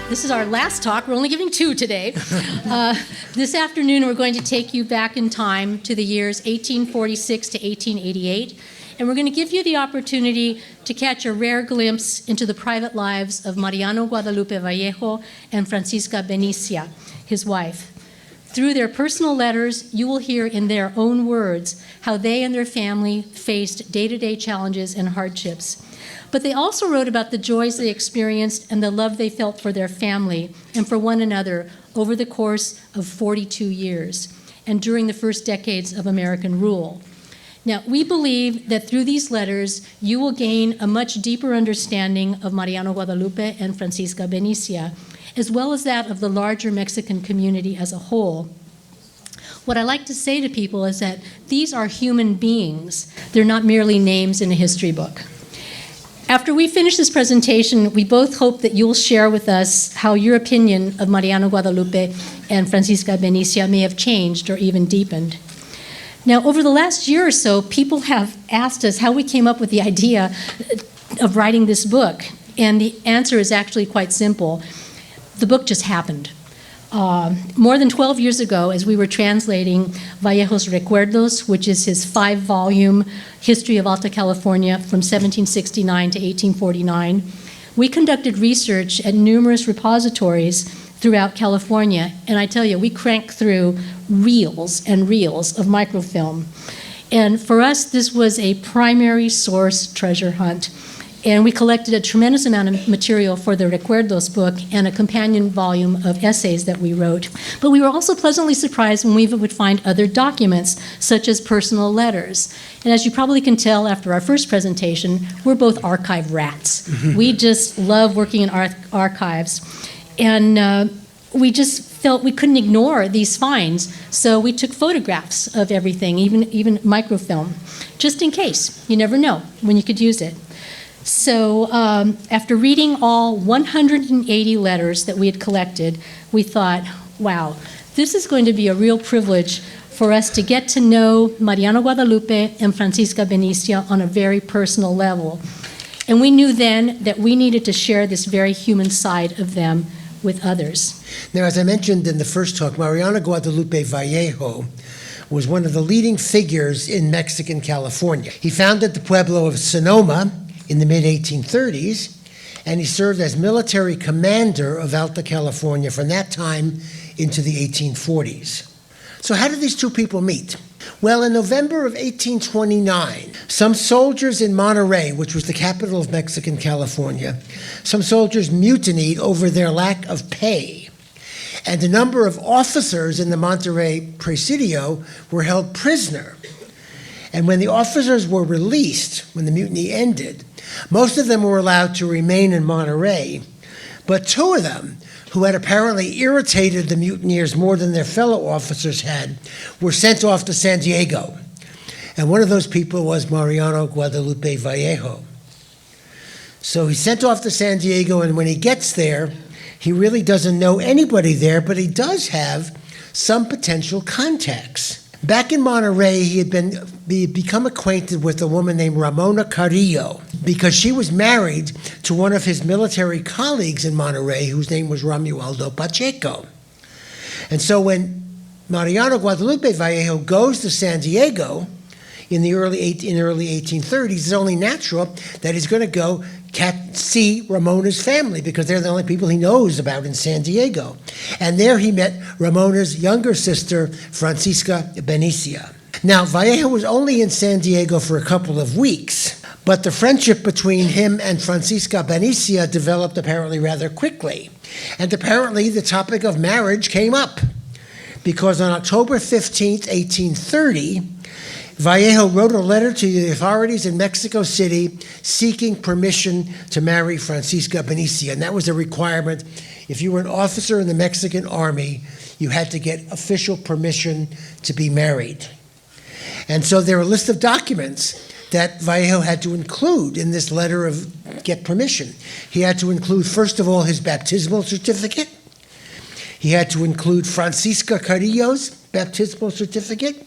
This is our last talk. We're only giving 2 today. This afternoon, we're going to take you back in time to the years 1846 to 1888, and we're going to give you the opportunity to catch a rare glimpse into the private lives of Mariano Guadalupe Vallejo and Francisca Benicia, his wife. Through their personal letters, you will hear in their own words how they and their family faced day-to-day challenges and hardships. But they also wrote about the joys they experienced and the love they felt for their family and for one another over the course of 42 years and during the first decades of American rule. Now, we believe that through these letters, you will gain a much deeper understanding of Mariano Guadalupe and Francisca Benicia, as well as that of the larger Mexican community as a whole. What I like to say to people is that these are human beings. They're not merely names in a history book. After we finish this presentation, we both hope that you'll share with us how your opinion of Mariano Guadalupe and Francisca Benicia may have changed or even deepened. Now, over the last year or so, people have asked us how we came up with the idea of writing this book, and the answer is actually quite simple. The book just happened. More than 12 years ago, as we were translating Vallejo's Recuerdos, which is his 5-volume history of Alta California from 1769 to 1849, we conducted research at numerous repositories throughout California, and I tell you, we cranked through reels and reels of microfilm. And for us, this was a primary source treasure hunt. And we collected a tremendous amount of material for the Recuerdos book and a companion volume of essays that we wrote. But we were also pleasantly surprised when we would find other documents, such as personal letters. And as you probably can tell after our first presentation, we're both archive rats. We just love working in archives. And we just felt we couldn't ignore these finds, so we took photographs of everything, even microfilm, just in case. You never know when you could use it. So after reading all 180 letters that we had collected, we thought, wow, this is going to be a real privilege for us to get to know Mariano Guadalupe and Francisca Benicia on a very personal level. And we knew then that we needed to share this very human side of them with others. Now, as I mentioned in the first talk, Mariano Guadalupe Vallejo was one of the leading figures in Mexican California. He founded the pueblo of Sonoma in the mid-1830s, and he served as military commander of Alta California from that time into the 1840s. So how did these two people meet? Well, in November of 1829, some soldiers in Monterrey, which was the capital of Mexican California, some soldiers mutinied over their lack of pay. And a number of officers in the Monterrey Presidio were held prisoner. And when the officers were released, when the mutiny ended, most of them were allowed to remain in Monterrey, but 2 of them, who had apparently irritated the mutineers more than their fellow officers had, were sent off to San Diego. And one of those people was Mariano Guadalupe Vallejo. So he's sent off to San Diego, and when he gets there, he really doesn't know anybody there, but he does have some potential contacts. Back in Monterrey, he had become acquainted with a woman named Ramona Carrillo because she was married to one of his military colleagues in Monterrey, whose name was Romualdo Pacheco. And so when Mariano Guadalupe Vallejo goes to San Diego in the early 1830s, it's only natural that he's going to go see Ramona's family because they're the only people he knows about in San Diego. And there he met Ramona's younger sister, Francisca Benicia. Now, Vallejo was only in San Diego for a couple of weeks, but the friendship between him and Francisca Benicia developed apparently rather quickly. And apparently the topic of marriage came up because on October 15th, 1830, Vallejo wrote a letter to the authorities in Mexico City seeking permission to marry Francisca Benicia, and that was a requirement if you were an officer in the Mexican army, you had to get official permission to be married. And so there are a list of documents that Vallejo had to include in this letter of get permission. He had to include, first of all, his baptismal certificate. He had to include Francisca Carrillo's baptismal certificate.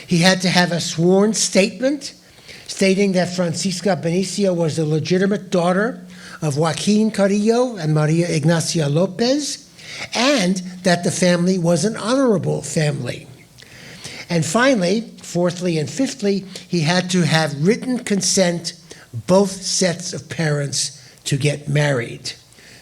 He had to have a sworn statement stating that Francisca Benicia was the legitimate daughter of Joaquin Carrillo and Maria Ignacia Lopez, and that the family was an honorable family. And finally, fourthly and fifthly, he had to have written consent, both sets of parents, to get married.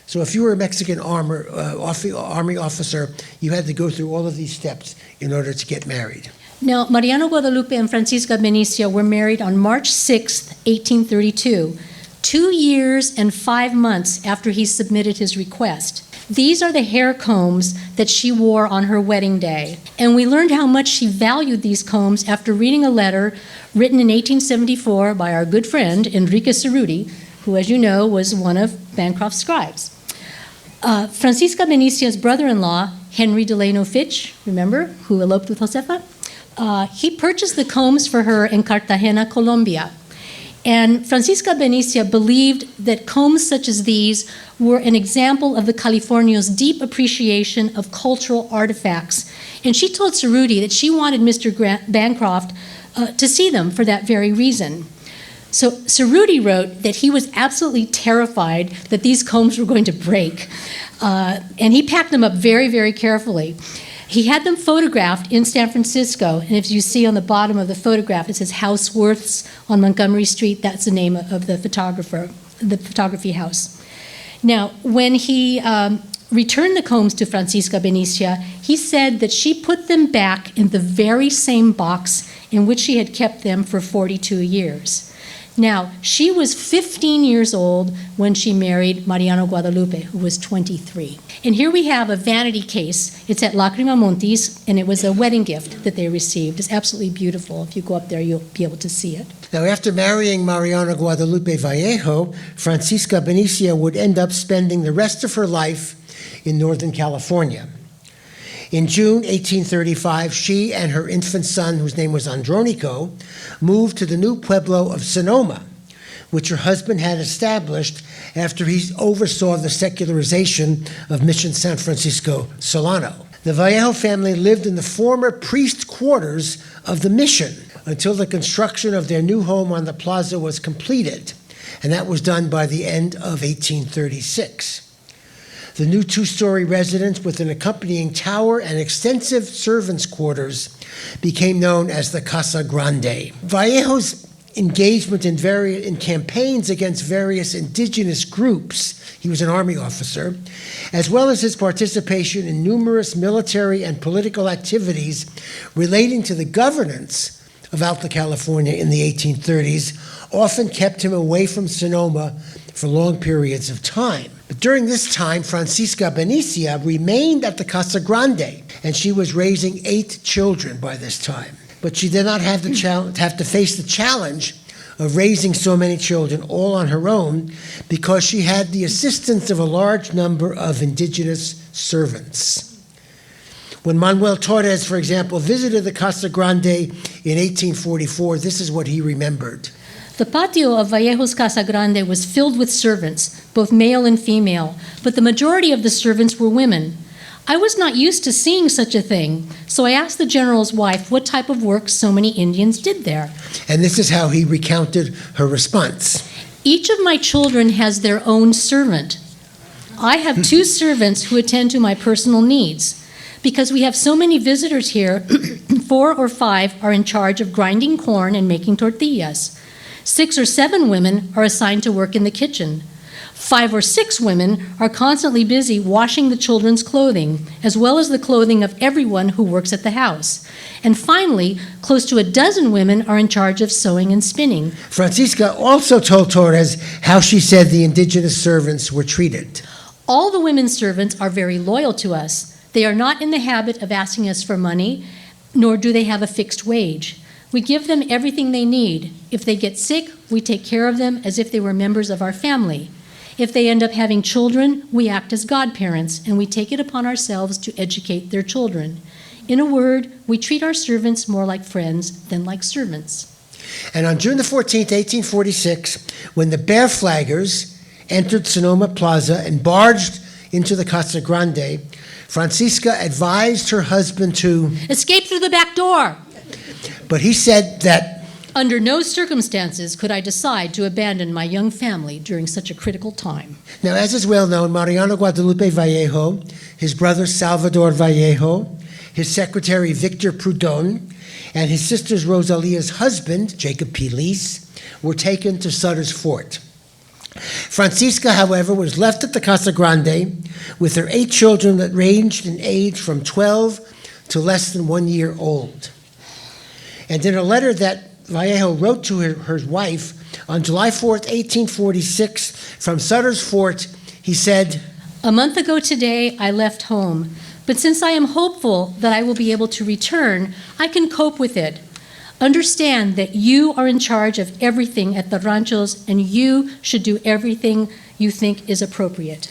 So if you were a Mexican army officer, you had to go through all of these steps in order to get married. Now, Mariano Guadalupe and Francisca Benicia were married on March 6, 1832, 2 years and 5 months after he submitted his request. These are the hair combs that she wore on her wedding day. And we learned how much she valued these combs after reading a letter written in 1874 by our good friend Enrique Cerruti, who, as you know, was one of Bancroft's scribes. Francisca Benicia's brother-in-law, Henry Delano Fitch, remember, who eloped with Josefa? He purchased the combs for her in Cartagena, Colombia. And Francisca Benicia believed that combs such as these were an example of the Californios' deep appreciation of cultural artifacts. And she told Cerruti that she wanted Mr. Bancroft to see them for that very reason. So Cerruti wrote that he was absolutely terrified that these combs were going to break. And he packed them up very, very carefully. He had them photographed in San Francisco, and as you see on the bottom of the photograph, it says Houseworths on Montgomery Street. That's the name of the photographer, the photography house. Now, when he returned the combs to Francisca Benicia, he said that she put them back in the very same box in which she had kept them for 42 years. Now, she was 15 years old when she married Mariano Guadalupe, who was 23. And here we have a vanity case. It's at Lacrima Montis, and it was a wedding gift that they received. It's absolutely beautiful. If you go up there, you'll be able to see it. Now, after marrying Mariano Guadalupe Vallejo, Francisca Benicia would end up spending the rest of her life in Northern California. In June 1835, she and her infant son, whose name was Andronico, moved to the new pueblo of Sonoma, which her husband had established after he oversaw the secularization of Mission San Francisco Solano. The Vallejo family lived in the former priest quarters of the mission until the construction of their new home on the plaza was completed, and that was done by the end of 1836. The new two-story residence with an accompanying tower and extensive servants' quarters became known as the Casa Grande. Vallejo's engagement in campaigns against various indigenous groups, he was an army officer, as well as his participation in numerous military and political activities relating to the governance of Alta California in the 1830s, often kept him away from Sonoma for long periods of time. But during this time, Francisca Benicia remained at the Casa Grande, and she was raising 8 children by this time. But she did not have to face the challenge of raising so many children all on her own, because she had the assistance of a large number of indigenous servants. When Manuel Torres, for example, visited the Casa Grande in 1844, this is what he remembered. The patio of Vallejo's Casa Grande was filled with servants, both male and female, but the majority of the servants were women. I was not used to seeing such a thing, so I asked the general's wife what type of work so many Indians did there. And this is how he recounted her response. Each of my children has their own servant. I have 2 servants who attend to my personal needs. Because we have so many visitors here, 4 or 5 are in charge of grinding corn and making tortillas. 6 or 7 women are assigned to work in the kitchen. 5 or 6 women are constantly busy washing the children's clothing, as well as the clothing of everyone who works at the house. And finally, close to a dozen women are in charge of sewing and spinning. Francisca also told Torres how she said the indigenous servants were treated. All the women servants are very loyal to us. They are not in the habit of asking us for money, nor do they have a fixed wage. We give them everything they need. If they get sick, we take care of them as if they were members of our family. If they end up having children, we act as godparents, and we take it upon ourselves to educate their children. In a word, we treat our servants more like friends than like servants. And on June the 14th, 1846, when the Bear Flaggers entered Sonoma Plaza and barged into the Casa Grande, Francisca advised her husband to escape through the back door. But he said that under no circumstances could I decide to abandon my young family during such a critical time. Now, as is well known, Mariano Guadalupe Vallejo, his brother Salvador Vallejo, his secretary Victor Proudhon, and his sister's Rosalia's husband, Jacob P. Lease, were taken to Sutter's Fort. Francisca, however, was left at the Casa Grande with her 8 children that ranged in age from 12 to less than 1 year old. And in a letter that Vallejo wrote to her wife on July 4th, 1846, from Sutter's Fort, he said, "A month ago today, I left home, but since I am hopeful that I will be able to return, I can cope with it. Understand that you are in charge of everything at the ranchos, and you should do everything you think is appropriate."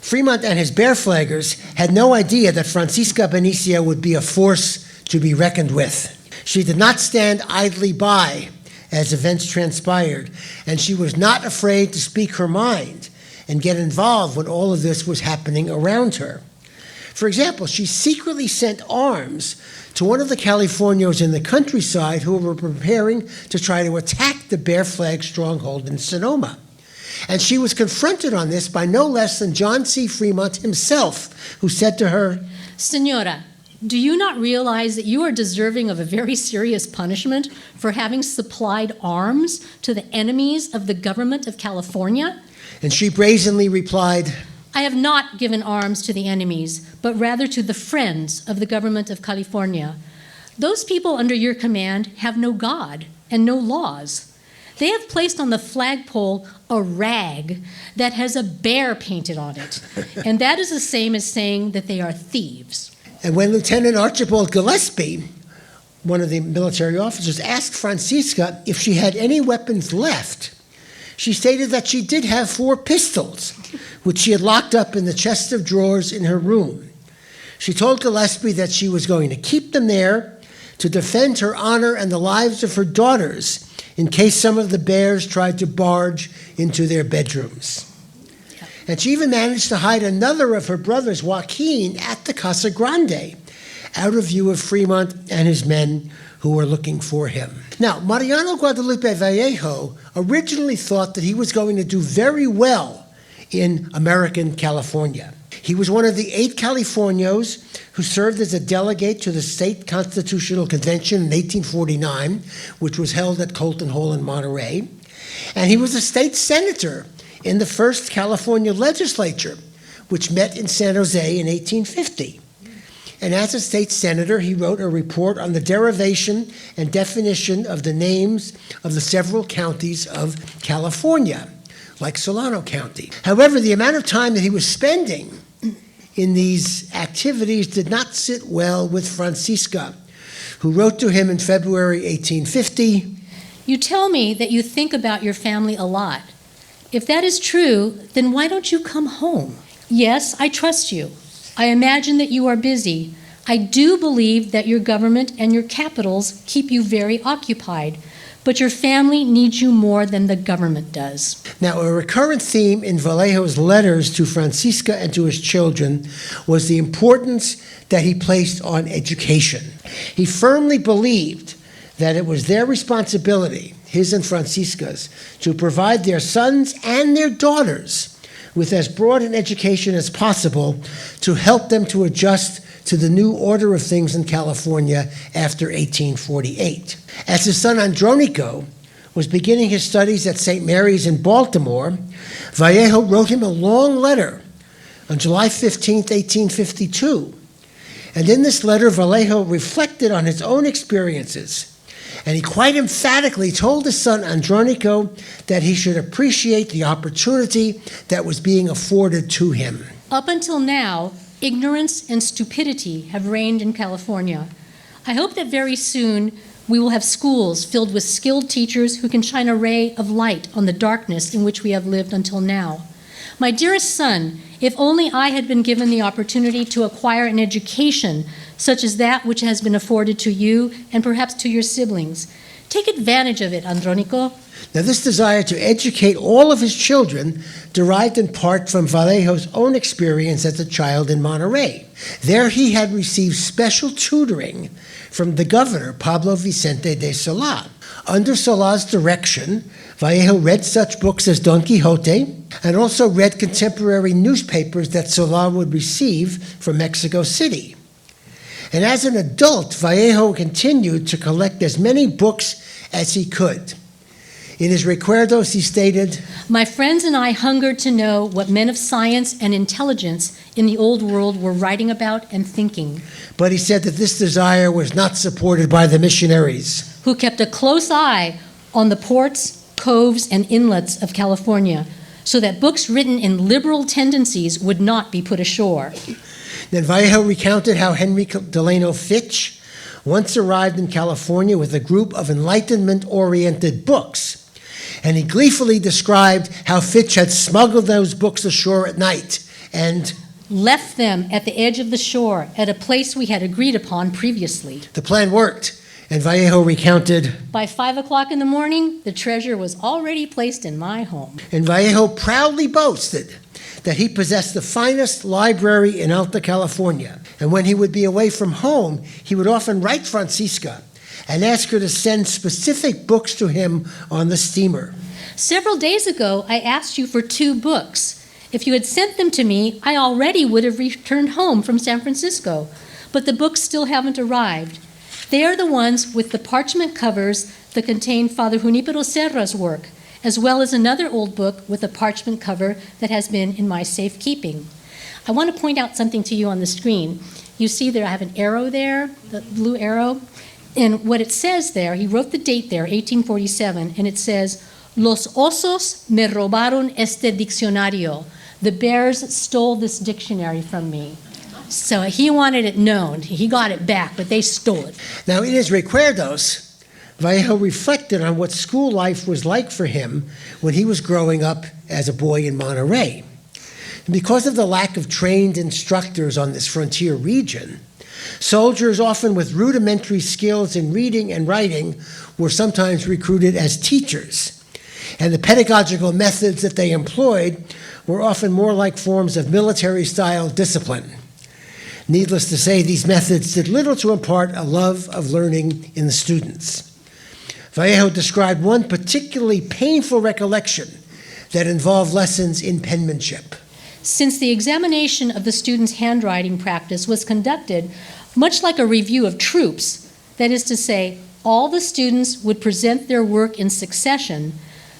Fremont and his Bear Flaggers had no idea that Francisca Benicio would be a force to be reckoned with. She did not stand idly by as events transpired, and she was not afraid to speak her mind and get involved when all of this was happening around her. For example, she secretly sent arms to one of the Californios in the countryside who were preparing to try to attack the Bear Flag stronghold in Sonoma. And she was confronted on this by no less than John C. Fremont himself, who said to her, "Senora, do you not realize that you are deserving of a very serious punishment for having supplied arms to the enemies of the government of California?" And she brazenly replied, "I have not given arms to the enemies, but rather to the friends of the government of California. Those people under your command have no God and no laws. They have placed on the flagpole a rag that has a bear painted on it, and that is the same as saying that they are thieves." And when Lieutenant Archibald Gillespie, one of the military officers, asked Francisca if she had any weapons left, she stated that she did have 4 pistols, which she had locked up in the chest of drawers in her room. She told Gillespie that she was going to keep them there to defend her honor and the lives of her daughters in case some of the bears tried to barge into their bedrooms. And she even managed to hide another of her brothers, Joaquin, at the Casa Grande, out of view of Fremont and his men who were looking for him. Now, Mariano Guadalupe Vallejo originally thought that he was going to do very well in American California. He was one of the 8 Californios who served as a delegate to the State Constitutional Convention in 1849, which was held at Colton Hall in Monterey. And he was a state senator in the first California legislature, which met in San Jose in 1850. And as a state senator, he wrote a report on the derivation and definition of the names of the several counties of California, like Solano County. However, the amount of time that he was spending in these activities did not sit well with Francisca, who wrote to him in February 1850, "You tell me that you think about your family a lot. If that is true, then why don't you come home? Yes, I trust you. I imagine that you are busy. I do believe that your government and your capitals keep you very occupied, but your family needs you more than the government does." Now, a recurrent theme in Vallejo's letters to Francisca and to his children was the importance that he placed on education. He firmly believed that it was their responsibility, his and Francisca's, to provide their sons and their daughters with as broad an education as possible to help them to adjust to the new order of things in California after 1848. As his son Andronico was beginning his studies at St. Mary's in Baltimore, Vallejo wrote him a long letter on July 15, 1852. And in this letter, Vallejo reflected on his own experiences, and he quite emphatically told his son Andronico that he should appreciate the opportunity that was being afforded to him. Up until now, ignorance and stupidity have reigned in California. I hope that very soon we will have schools filled with skilled teachers who can shine a ray of light on the darkness in which we have lived until now. My dearest son, if only I had been given the opportunity to acquire an education such as that which has been afforded to you and perhaps to your siblings. Take advantage of it, Andronico. Now, this desire to educate all of his children derived in part from Vallejo's own experience as a child in Monterey. There he had received special tutoring from the governor, Pablo Vicente de Solá. Under Solá's direction, Vallejo read such books as Don Quixote and also read contemporary newspapers that Solá would receive from Mexico City. And as an adult, Vallejo continued to collect as many books as he could. In his recuerdos, he stated, My friends and I hungered to know what men of science and intelligence in the old world were writing about and thinking. But he said that this desire was not supported by the missionaries, who kept a close eye on the ports, coves, and inlets of California, so that books written in liberal tendencies would not be put ashore. Then Vallejo recounted how Henry Delano Fitch once arrived in California with a group of Enlightenment-oriented books. And he gleefully described how Fitch had smuggled those books ashore at night and left them at the edge of the shore at a place we had agreed upon previously. The plan worked, and Vallejo recounted, By 5 o'clock in the morning, the treasure was already placed in my home. And Vallejo proudly boasted that he possessed the finest library in Alta California. And when he would be away from home, he would often write Francisca and ask her to send specific books to him on the steamer. Several days ago, I asked you for 2 books. If you had sent them to me, I already would have returned home from San Francisco. But the books still haven't arrived. They are the ones with the parchment covers that contain Father Junipero Serra's work, as well as another old book with a parchment cover that has been in my safekeeping. I want to point out something to you on the screen. You see there, I have an arrow there, the blue arrow. And what it says there, he wrote the date there, 1847, and it says, Los osos me robaron este diccionario. The bears stole this dictionary from me. So he wanted it known. He got it back, but they stole it. Now, in his recuerdos, Vallejo reflected on what school life was like for him when he was growing up as a boy in Monterey. And because of the lack of trained instructors on this frontier region, soldiers, often with rudimentary skills in reading and writing, were sometimes recruited as teachers. And the pedagogical methods that they employed were often more like forms of military-style discipline. Needless to say, these methods did little to impart a love of learning in the students. Vallejo described one particularly painful recollection that involved lessons in penmanship. Since the examination of the students' handwriting practice was conducted much like a review of troops, that is to say, all the students would present their work in succession,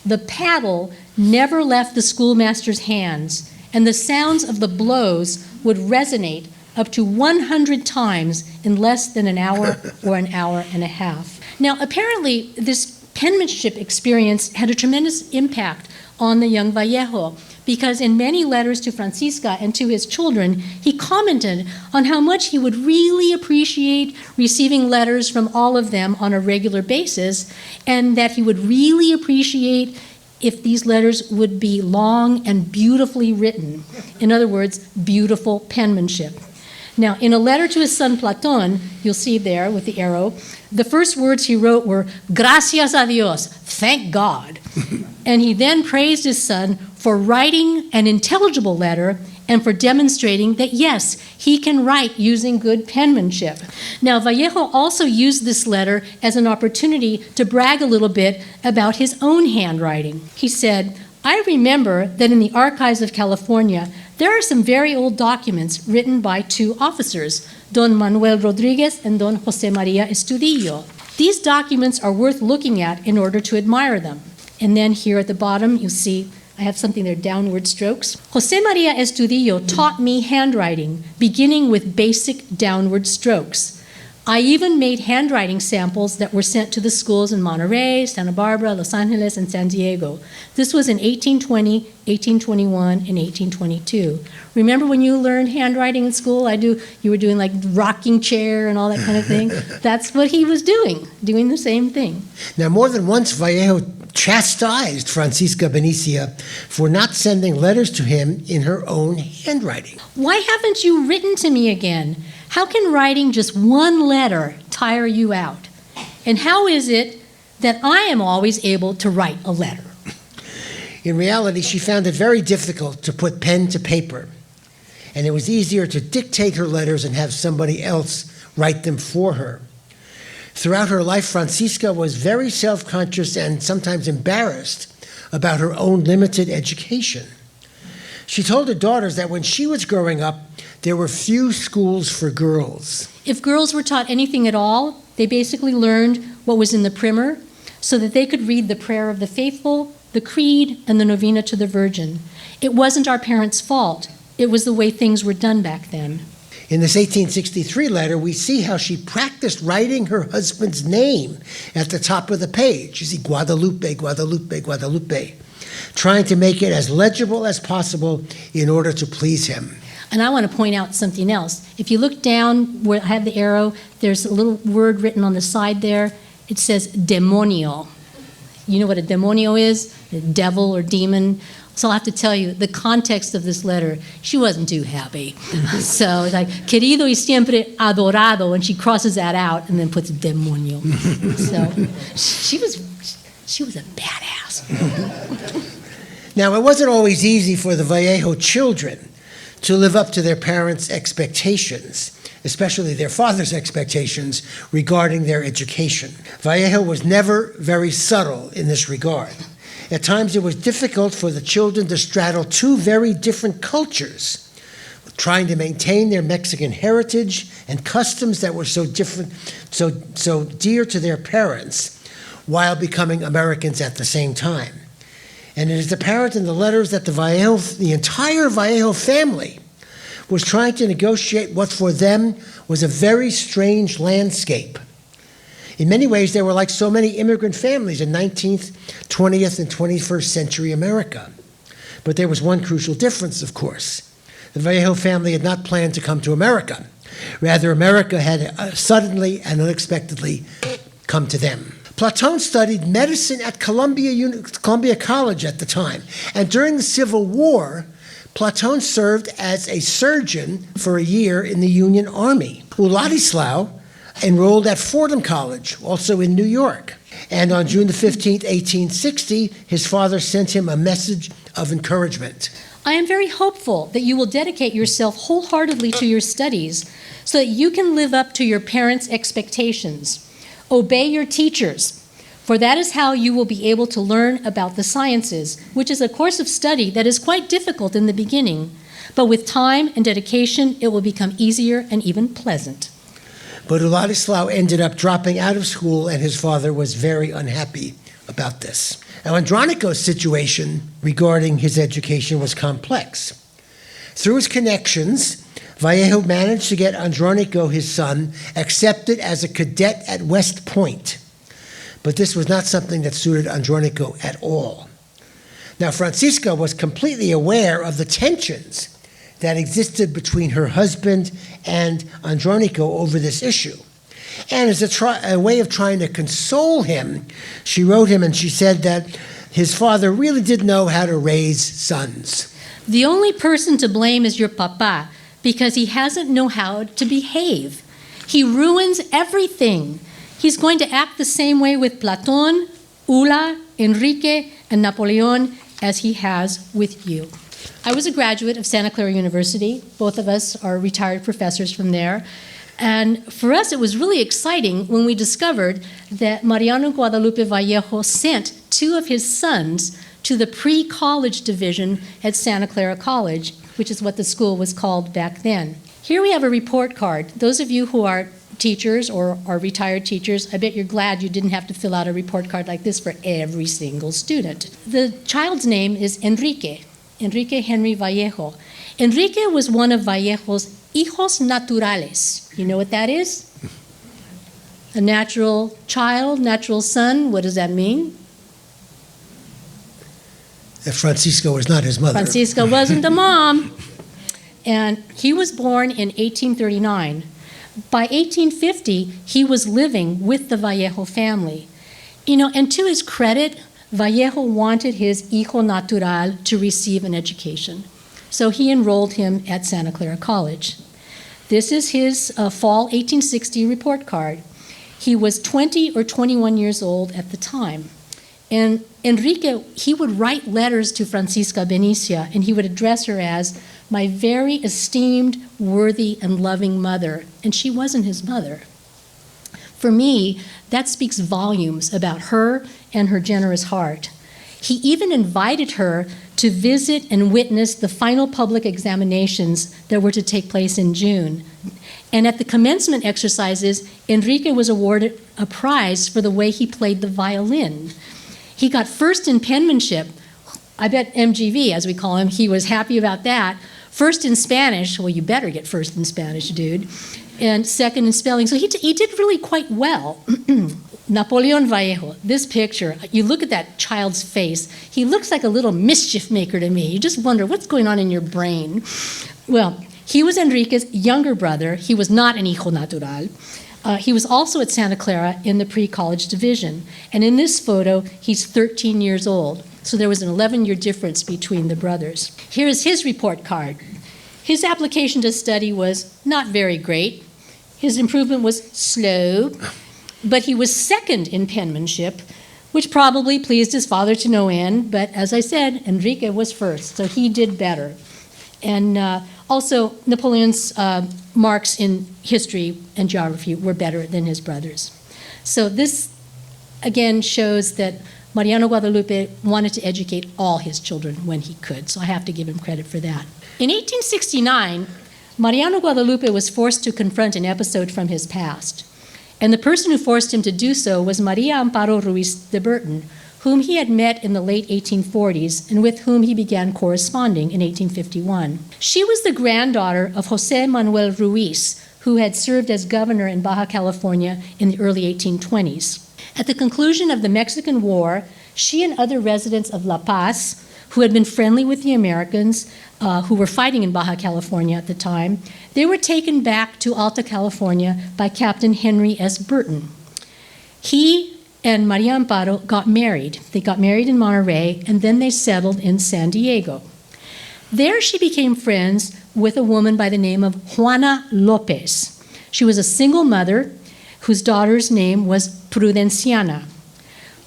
the paddle never left the schoolmaster's hands, and the sounds of the blows would resonate up to 100 times in less than an hour or an hour and a half. Now, apparently, this penmanship experience had a tremendous impact on the young Vallejo, because in many letters to Francisca and to his children, he commented on how much he would really appreciate receiving letters from all of them on a regular basis, and that he would really appreciate if these letters would be long and beautifully written. In other words, beautiful penmanship. Now, in a letter to his son Platon, you'll see there with the arrow, the first words he wrote were, Gracias a Dios, thank God. And he then praised his son for writing an intelligible letter and for demonstrating that, yes, he can write using good penmanship. Now, Vallejo also used this letter as an opportunity to brag a little bit about his own handwriting. He said, I remember that in the archives of California, there are some very old documents written by 2 officers, Don Manuel Rodriguez and Don Jose Maria Estudillo. These documents are worth looking at in order to admire them. And then here at the bottom, you see, I have something there, downward strokes. Jose Maria Estudillo taught me handwriting, beginning with basic downward strokes. I even made handwriting samples that were sent to the schools in Monterey, Santa Barbara, Los Angeles, and San Diego. This was in 1820, 1821, and 1822. Remember when you learned handwriting in school? You were doing like rocking chair and all that kind of thing? That's what he was doing the same thing. Now, more than once, Vallejo chastised Francisca Benicia for not sending letters to him in her own handwriting. Why haven't you written to me again? How can writing just one letter tire you out? And how is it that I am always able to write a letter? In reality, she found it very difficult to put pen to paper, and it was easier to dictate her letters and have somebody else write them for her. Throughout her life, Francisca was very self-conscious and sometimes embarrassed about her own limited education. She told her daughters that when she was growing up, there were few schools for girls. If girls were taught anything at all, they basically learned what was in the primer so that they could read the Prayer of the Faithful, the Creed, and the Novena to the Virgin. It wasn't our parents' fault. It was the way things were done back then. In this 1863 letter, we see how she practiced writing her husband's name at the top of the page. You see, Guadalupe, Guadalupe, Guadalupe, trying to make it as legible as possible in order to please him. And I want to point out something else. If you look down where I have the arrow, there's a little word written on the side there. It says demonio. You know what a demonio is? A devil or demon. So I'll have to tell you, the context of this letter, she wasn't too happy. So it's like, querido y siempre adorado, and she crosses that out and then puts demonio. So she was a badass. Now, it wasn't always easy for the Vallejo children to live up to their parents' expectations, especially their father's expectations regarding their education. Vallejo was never very subtle in this regard. At times, it was difficult for the children to straddle two very different cultures, trying to maintain their Mexican heritage and customs that were so different, so dear to their parents, while becoming Americans at the same time. And it is apparent in the letters that the entire Vallejo family was trying to negotiate what for them was a very strange landscape. In many ways, they were like so many immigrant families in 19th, 20th, and 21st century America. But there was one crucial difference, of course. The Vallejo family had not planned to come to America. Rather, America had suddenly and unexpectedly come to them. Platon studied medicine at Columbia College at the time, and during the Civil War, Platon served as a surgeon for a year in the Union Army. Władysław enrolled at Fordham College, also in New York. And on June the 15th, 1860, his father sent him a message of encouragement. I am very hopeful that you will dedicate yourself wholeheartedly to your studies so that you can live up to your parents' expectations. Obey your teachers, for that is how you will be able to learn about the sciences, which is a course of study that is quite difficult in the beginning, but with time and dedication, it will become easier and even pleasant. But Władysław ended up dropping out of school, and his father was very unhappy about this. Now, Andronico's situation regarding his education was complex. Through his connections, Vallejo managed to get Andronico, his son, accepted as a cadet at West Point. But this was not something that suited Andronico at all. Now, Francisca was completely aware of the tensions that existed between her husband and Andronico over this issue. And as a way of trying to console him, she wrote him and she said that his father really didn't know how to raise sons. The only person to blame is your papa, because he hasn't known how to behave. He ruins everything. He's going to act the same way with Platon, Ula, Enrique, and Napoleon as he has with you. I was a graduate of Santa Clara University. Both of us are retired professors from there. And for us, it was really exciting when we discovered that Mariano Guadalupe Vallejo sent two of his sons to the pre-college division at Santa Clara College, which is what the school was called back then. Here we have a report card. Those of you who are teachers or are retired teachers, I bet you're glad you didn't have to fill out a report card like this for every single student. The child's name is Enrique Henry Vallejo. Enrique was one of Vallejo's hijos naturales. You know what that is? A natural child, natural son, what does that mean? That Francisco was not his mother. Francisco wasn't the mom. And he was born in 1839. By 1850, he was living with the Vallejo family. You know, and to his credit, Vallejo wanted his hijo natural to receive an education. So he enrolled him at Santa Clara College. This is his fall 1860 report card. He was 20 or 21 years old at the time. And Enrique, he would write letters to Francisca Benicia, and he would address her as my very esteemed, worthy, and loving mother. And she wasn't his mother. For me, that speaks volumes about her and her generous heart. He even invited her to visit and witness the final public examinations that were to take place in June. And at the commencement exercises, Enrique was awarded a prize for the way he played the violin. He got first in penmanship. I bet MGV, as we call him, he was happy about that. First in Spanish, well, you better get first in Spanish, dude. And second in spelling. So he did really quite well. Napoleon Vallejo, this picture, you look at that child's face, he looks like a little mischief maker to me. You just wonder what's going on in your brain. Well, he was Enrique's younger brother. He was not an hijo natural. He was also at Santa Clara in the pre-college division. And in this photo, he's 13 years old. So there was an 11-year difference between the brothers. Here is his report card. His application to study was not very great. His improvement was slow, but he was second in penmanship, which probably pleased his father to no end. But as I said, Enrique was first, so he did better. And also, Napoleon's marks in history and geography were better than his brother's. So this, again, shows that Mariano Guadalupe wanted to educate all his children when he could, so I have to give him credit for that. In 1869, Mariano Guadalupe was forced to confront an episode from his past. And the person who forced him to do so was Maria Amparo Ruiz de Burton, whom he had met in the late 1840s and with whom he began corresponding in 1851. She was the granddaughter of José Manuel Ruiz, who had served as governor in Baja California in the early 1820s. At the conclusion of the Mexican War, she and other residents of La Paz, who had been friendly with the Americans who were fighting in Baja California at the time, they were taken back to Alta California by Captain Henry S. Burton. He and Maria Amparo got married. They got married in Monterey, and then they settled in San Diego. There she became friends with a woman by the name of Juana Lopez. She was a single mother whose daughter's name was Prudenciana.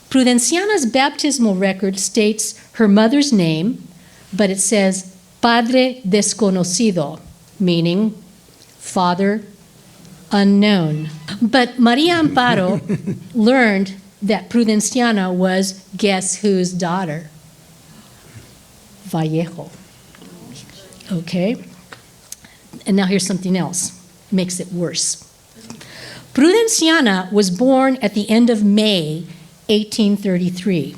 Prudenciana's baptismal record states her mother's name, but it says Padre Desconocido, meaning father unknown. But Maria Amparo learned that Prudenciana was, guess whose daughter? Vallejo. Okay? And now here's something else. Makes it worse. Prudenciana was born at the end of May 1833.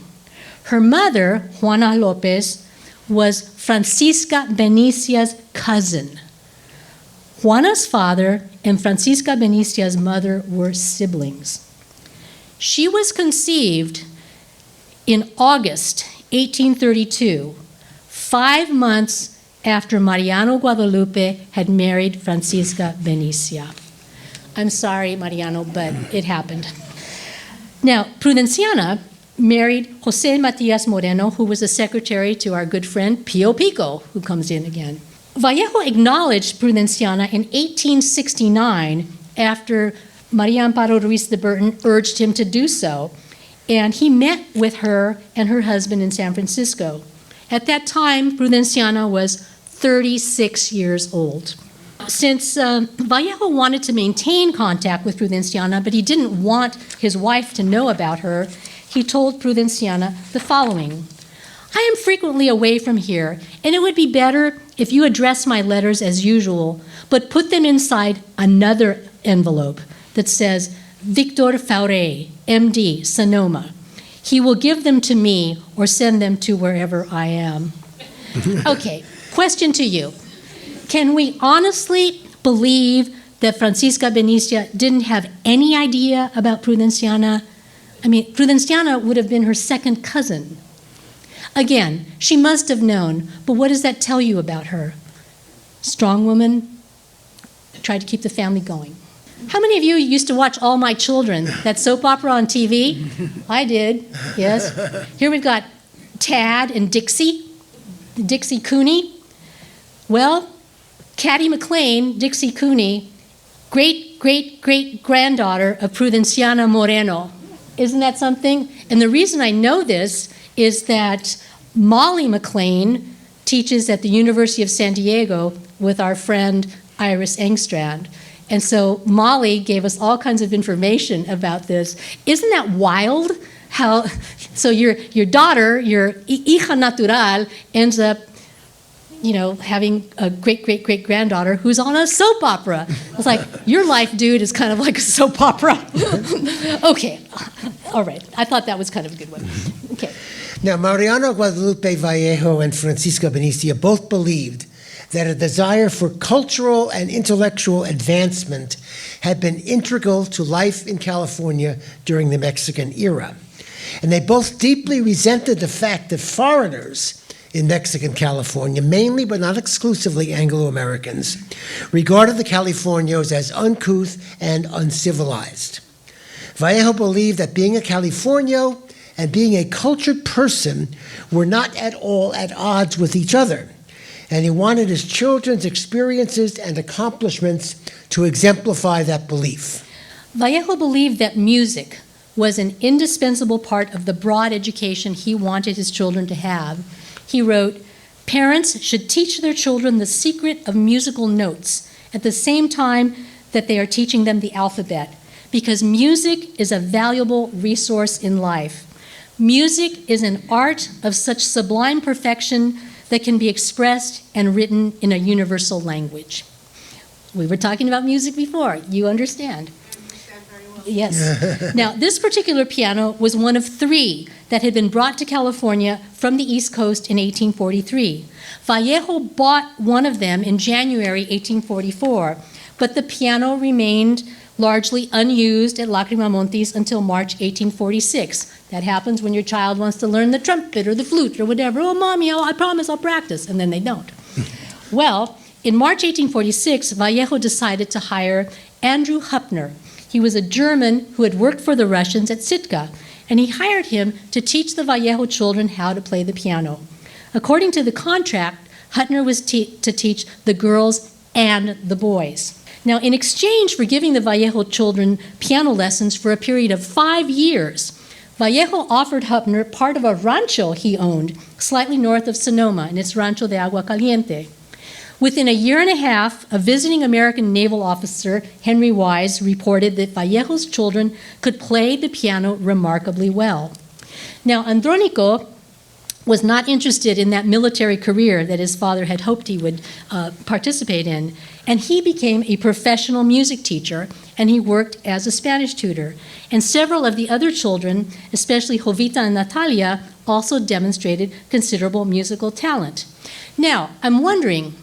Her mother, Juana Lopez, was Francisca Benicia's cousin. Juana's father and Francisca Benicia's mother were siblings. She was conceived in August 1832, 5 months after Mariano Guadalupe had married Francisca Benicia. I'm sorry, Mariano, but it happened. Now, Prudenciana married José Matias Moreno, who was a secretary to our good friend Pio Pico, who comes in again. Vallejo acknowledged Prudenciana in 1869 after Maria Amparo Ruiz de Burton urged him to do so, and he met with her and her husband in San Francisco. At that time, Prudenciana was 36 years old. Since Vallejo wanted to maintain contact with Prudenciana, but he didn't want his wife to know about her, he told Prudenciana the following: I am frequently away from here, and it would be better if you address my letters as usual, but put them inside another envelope that says, Victor Faure, MD, Sonoma. He will give them to me or send them to wherever I am. Okay, question to you. Can we honestly believe that Francisca Benicia didn't have any idea about Prudenciana? I mean, Prudenciana would have been her second cousin. Again, she must have known, but what does that tell you about her? Strong woman, tried to keep the family going. How many of you used to watch All My Children, that soap opera on TV? I did, yes. Here we've got Tad and Dixie Cooney. Well, Caddy McLean, Dixie Cooney, great-great-great-granddaughter of Prudenciana Moreno. Isn't that something? And the reason I know this is that Molly McLean teaches at the University of San Diego with our friend Iris Engstrand. And so Molly gave us all kinds of information about this. Isn't that wild? How, so your daughter, your hija natural, ends up, having a great-great-great-granddaughter who's on a soap opera. It's like, your life, dude, is kind of like a soap opera. Okay, all right. I thought that was kind of a good one. Okay. Now, Mariano Guadalupe Vallejo and Francisca Benicia both believed that a desire for cultural and intellectual advancement had been integral to life in California during the Mexican era. And they both deeply resented the fact that foreigners in Mexican California, mainly but not exclusively Anglo-Americans, regarded the Californios as uncouth and uncivilized. Vallejo believed that being a Californio and being a cultured person were not at all at odds with each other, and he wanted his children's experiences and accomplishments to exemplify that belief. Vallejo believed that music was an indispensable part of the broad education he wanted his children to have. He wrote, "Parents should teach their children the secret of musical notes at the same time that they are teaching them the alphabet, because music is a valuable resource in life. Music is an art of such sublime perfection that can be expressed and written in a universal language." We were talking about music before. You understand. Yes. Now, this particular piano was one of 3 that had been brought to California from the East Coast in 1843. Vallejo bought one of them in January 1844, but the piano remained largely unused at Lacrima Montis until March 1846. That happens when your child wants to learn the trumpet or the flute or whatever. Oh, Mommy, I promise I'll practice. And then they don't. Well, in March 1846, Vallejo decided to hire Andrew Huppner. He was a German who had worked for the Russians at Sitka, and he hired him to teach the Vallejo children how to play the piano. According to the contract, Huppner was to teach the girls and the boys. Now, in exchange for giving the Vallejo children piano lessons for a period of 5 years, Vallejo offered Huppner part of a rancho he owned slightly north of Sonoma, and it's Rancho de Agua Caliente. Within a year and a half, a visiting American naval officer, Henry Wise, reported that Vallejo's children could play the piano remarkably well. Now, Andrónico was not interested in that military career that his father had hoped he would participate in, and he became a professional music teacher, and he worked as a Spanish tutor. And several of the other children, especially Jovita and Natalia, also demonstrated considerable musical talent. Now, I'm wondering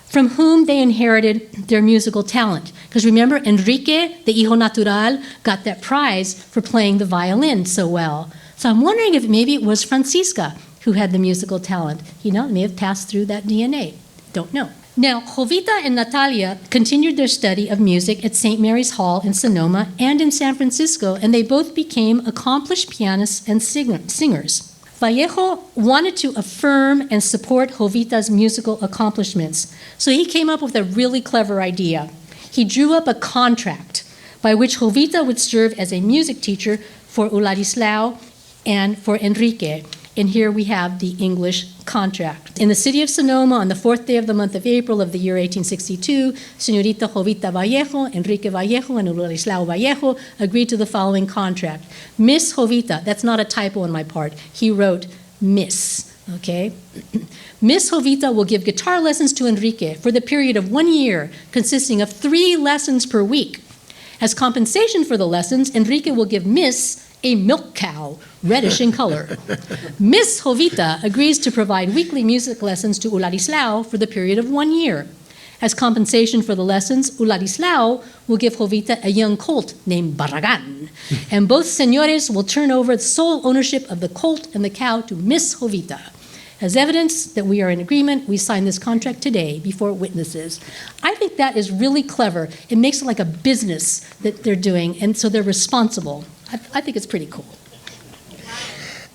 from whom they inherited their musical talent. Because remember, Enrique, the hijo natural, got that prize for playing the violin so well. So I'm wondering if maybe it was Francisca who had the musical talent. It may have passed through that DNA. Don't know. Now, Jovita and Natalia continued their study of music at St. Mary's Hall in Sonoma and in San Francisco, and they both became accomplished pianists and singers. Vallejo wanted to affirm and support Jovita's musical accomplishments, so he came up with a really clever idea. He drew up a contract by which Jovita would serve as a music teacher for Uladislao and for Enrique. And here we have the English contract. In the city of Sonoma, on the 4th day of the month of April of the year 1862, Señorita Jovita Vallejo, Enrique Vallejo, and Uladislao Vallejo agreed to the following contract. Miss Jovita, that's not a typo on my part, he wrote Miss, okay? Miss Jovita will give guitar lessons to Enrique for the period of 1 year, consisting of 3 lessons per week. As compensation for the lessons, Enrique will give Miss a milk cow, reddish in color. Miss Jovita agrees to provide weekly music lessons to Uladislao for the period of 1 year. As compensation for the lessons, Uladislao will give Jovita a young colt named Barragan, and both señores will turn over the sole ownership of the colt and the cow to Miss Jovita. As evidence that we are in agreement, we sign this contract today before witnesses. I think that is really clever. It makes it like a business that they're doing, and so they're responsible. I think it's pretty cool.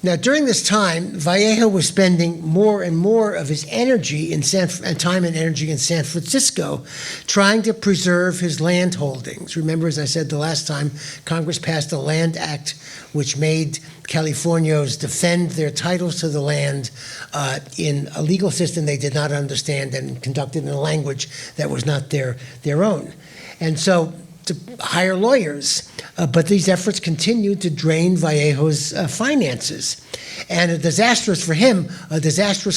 Now, during this time, Vallejo was spending more and more of his energy time and energy in San Francisco trying to preserve his land holdings. Remember, as I said the last time, Congress passed a Land Act which made Californios defend their titles to the land in a legal system they did not understand and conducted in a language that was not their own. And so to hire lawyers, but these efforts continued to drain Vallejo's finances. And a disastrous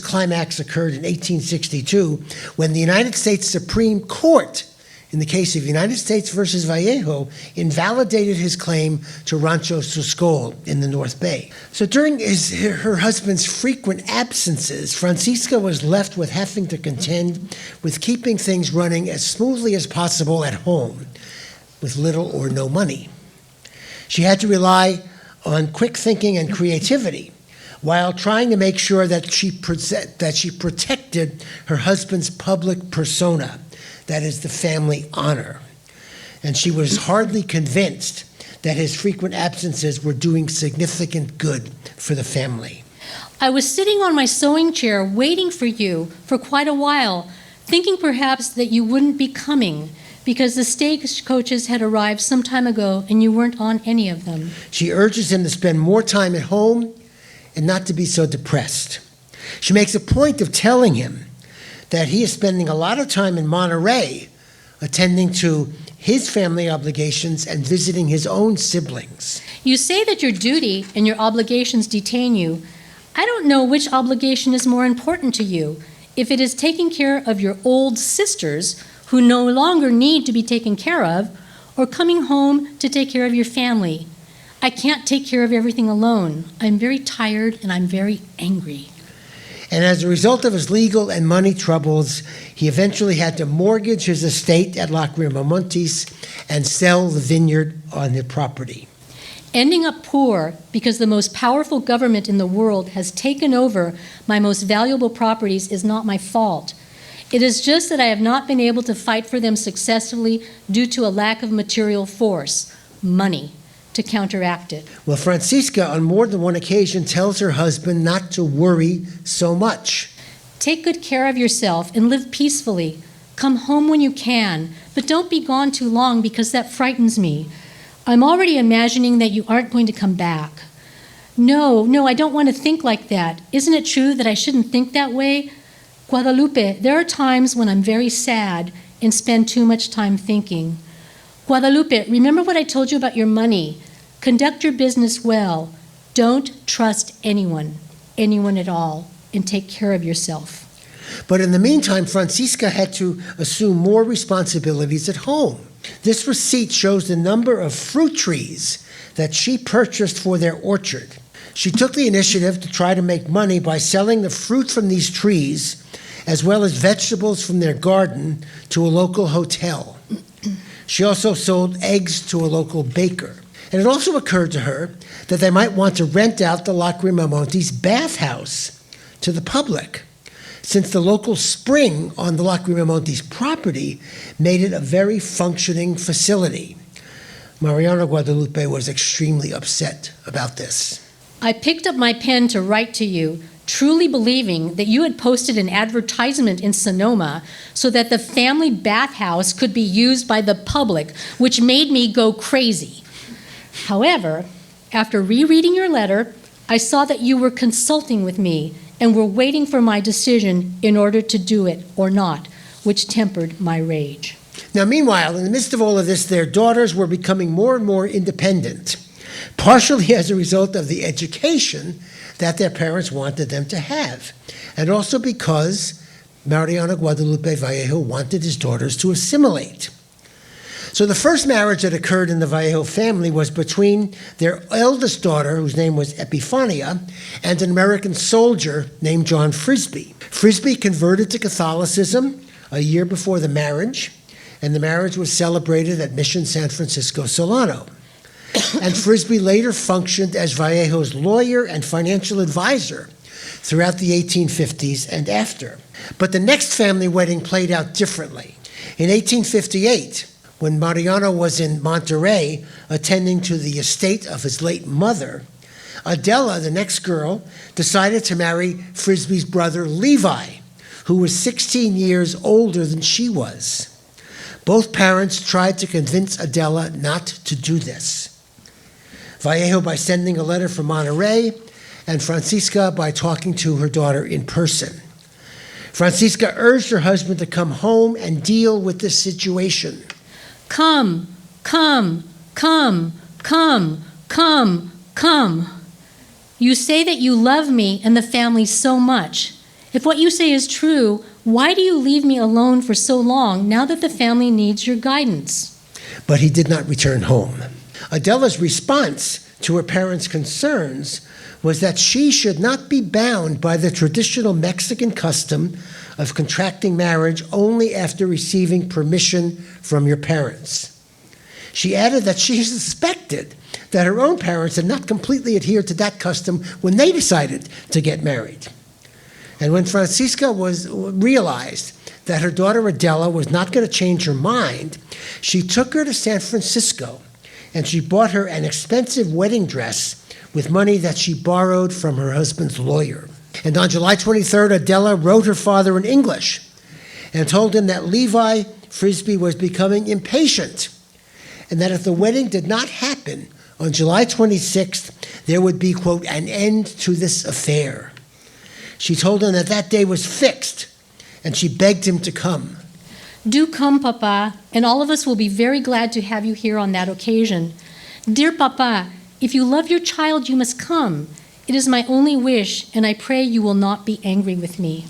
climax occurred in 1862 when the United States Supreme Court, in the case of United States versus Vallejo, invalidated his claim to Rancho Suscol in the North Bay. So during her husband's frequent absences, Francisca was left with having to contend with keeping things running as smoothly as possible at home, with little or no money. She had to rely on quick thinking and creativity while trying to make sure that she protected her husband's public persona, that is, the family honor. And she was hardly convinced that his frequent absences were doing significant good for the family. I was sitting on my sewing chair waiting for you for quite a while, thinking perhaps that you wouldn't be coming, because the stagecoaches had arrived some time ago and you weren't on any of them. She urges him to spend more time at home and not to be so depressed. She makes a point of telling him that he is spending a lot of time in Monterey attending to his family obligations and visiting his own siblings. You say that your duty and your obligations detain you. I don't know which obligation is more important to you, if it is taking care of your old sisters who no longer need to be taken care of, or coming home to take care of your family. I can't take care of everything alone. I'm very tired and I'm very angry. And as a result of his legal and money troubles, he eventually had to mortgage his estate at Lacrimamontes and sell the vineyard on the property. Ending up poor because the most powerful government in the world has taken over my most valuable properties is not my fault. It is just that I have not been able to fight for them successfully due to a lack of material force, money, to counteract it. Well, Francisca, on more than one occasion, tells her husband not to worry so much. Take good care of yourself and live peacefully. Come home when you can, but don't be gone too long because that frightens me. I'm already imagining that you aren't going to come back. No, I don't want to think like that. Isn't it true that I shouldn't think that way? Guadalupe, there are times when I'm very sad and spend too much time thinking. Guadalupe, remember what I told you about your money. Conduct your business well. Don't trust anyone at all, and take care of yourself. But in the meantime, Francisca had to assume more responsibilities at home. This receipt shows the number of fruit trees that she purchased for their orchard. She took the initiative to try to make money by selling the fruit from these trees, as well as vegetables from their garden, to a local hotel. She also sold eggs to a local baker. And it also occurred to her that they might want to rent out the Lacrimamontes bathhouse to the public, since the local spring on the Lacrimamontes property made it a very functioning facility. Mariana Guadalupe was extremely upset about this. I picked up my pen to write to you, truly believing that you had posted an advertisement in Sonoma so that the family bathhouse could be used by the public, which made me go crazy. However, after rereading your letter, I saw that you were consulting with me and were waiting for my decision in order to do it or not, which tempered my rage. Now, meanwhile, in the midst of all of this, their daughters were becoming more and more independent, partially as a result of the education that their parents wanted them to have, and also because Mariana Guadalupe Vallejo wanted his daughters to assimilate. So the first marriage that occurred in the Vallejo family was between their eldest daughter, whose name was Epifania, and an American soldier named John Frisbee. Frisbee converted to Catholicism a year before the marriage, and the marriage was celebrated at Mission San Francisco Solano. And Frisbee later functioned as Vallejo's lawyer and financial advisor throughout the 1850s and after. But the next family wedding played out differently. In 1858, when Mariano was in Monterey attending to the estate of his late mother, Adela, the next girl, decided to marry Frisbee's brother Levi, who was 16 years older than she was. Both parents tried to convince Adela not to do this. Vallejo by sending a letter from Monterey, and Francisca by talking to her daughter in person. Francisca urged her husband to come home and deal with this situation. Come, come, come, come, come, come. You say that you love me and the family so much. If what you say is true, why do you leave me alone for so long now that the family needs your guidance? But he did not return home. Adela's response to her parents' concerns was that she should not be bound by the traditional Mexican custom of contracting marriage only after receiving permission from your parents. She added that she suspected that her own parents had not completely adhered to that custom when they decided to get married. And when Francisca realized that her daughter Adela was not going to change her mind, she took her to San Francisco and she bought her an expensive wedding dress with money that she borrowed from her husband's lawyer. And on July 23rd, Adela wrote her father in English and told him that Levi Frisbee was becoming impatient and that if the wedding did not happen on July 26th, there would be, quote, an end to this affair. She told him that that day was fixed, and she begged him to come. Do come, Papa, and all of us will be very glad to have you here on that occasion. Dear Papa, if you love your child, you must come. It is my only wish, and I pray you will not be angry with me.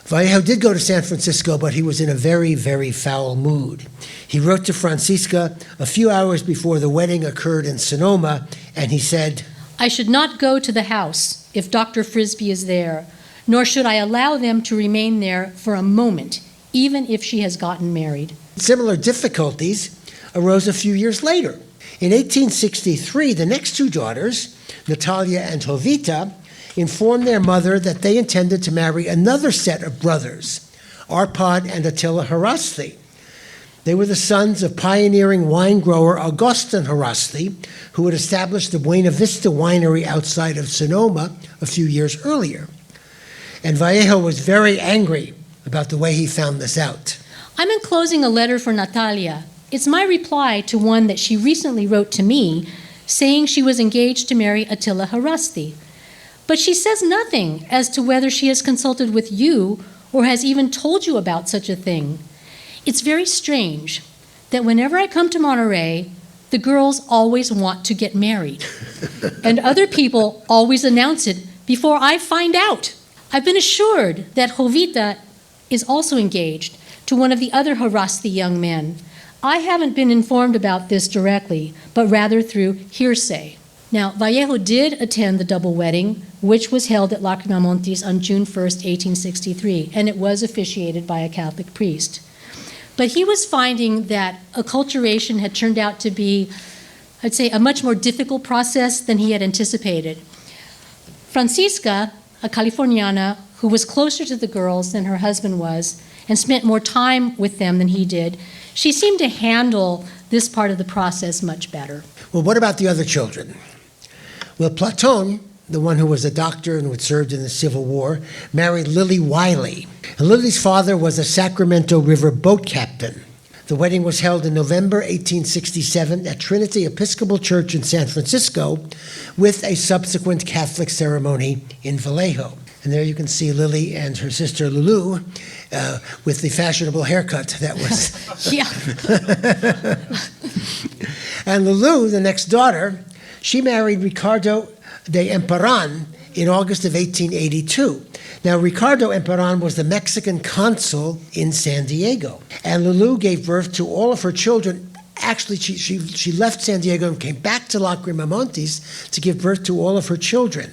Vallejo did go to San Francisco, but he was in a very, very foul mood. He wrote to Francisca a few hours before the wedding occurred in Sonoma, and he said, I should not go to the house if Dr. Frisbee is there, nor should I allow them to remain there for a moment, even if she has gotten married. Similar difficulties arose a few years later. In 1863, the next two daughters, Natalia and Jovita, informed their mother that they intended to marry another set of brothers, Arpad and Attila Harasti. They were the sons of pioneering wine grower Augustin Harasti, who had established the Buena Vista winery outside of Sonoma a few years earlier. And Vallejo was very angry about the way he found this out. I'm enclosing a letter for Natalia. It's my reply to one that she recently wrote to me, saying she was engaged to marry Attila Harasti. But she says nothing as to whether she has consulted with you or has even told you about such a thing. It's very strange that whenever I come to Monterey, the girls always want to get married. And other people always announce it before I find out. I've been assured that Jovita is also engaged to one of the other Harasti young men. I haven't been informed about this directly, but rather through hearsay. Now, Vallejo did attend the double wedding, which was held at Lacrimamontes on June 1st, 1863, and it was officiated by a Catholic priest. But he was finding that acculturation had turned out to be, I'd say, a much more difficult process than he had anticipated. Francisca, a Californiana who was closer to the girls than her husband was and spent more time with them than he did, she seemed to handle this part of the process much better. Well, what about the other children? Well, Platon, the one who was a doctor and who had served in the Civil War, married Lily Wiley. And Lily's father was a Sacramento River boat captain. The wedding was held in November 1867 at Trinity Episcopal Church in San Francisco, with a subsequent Catholic ceremony in Vallejo. And there you can see Lily and her sister Lulu with the fashionable haircut that was. Yeah. And Lulu, the next daughter, she married Ricardo de Emperan in August of 1882. Now, Ricardo Emperan was the Mexican consul in San Diego. And Lulu gave birth to all of her children. Actually, she left San Diego and came back to Lacrimamontes to give birth to all of her children.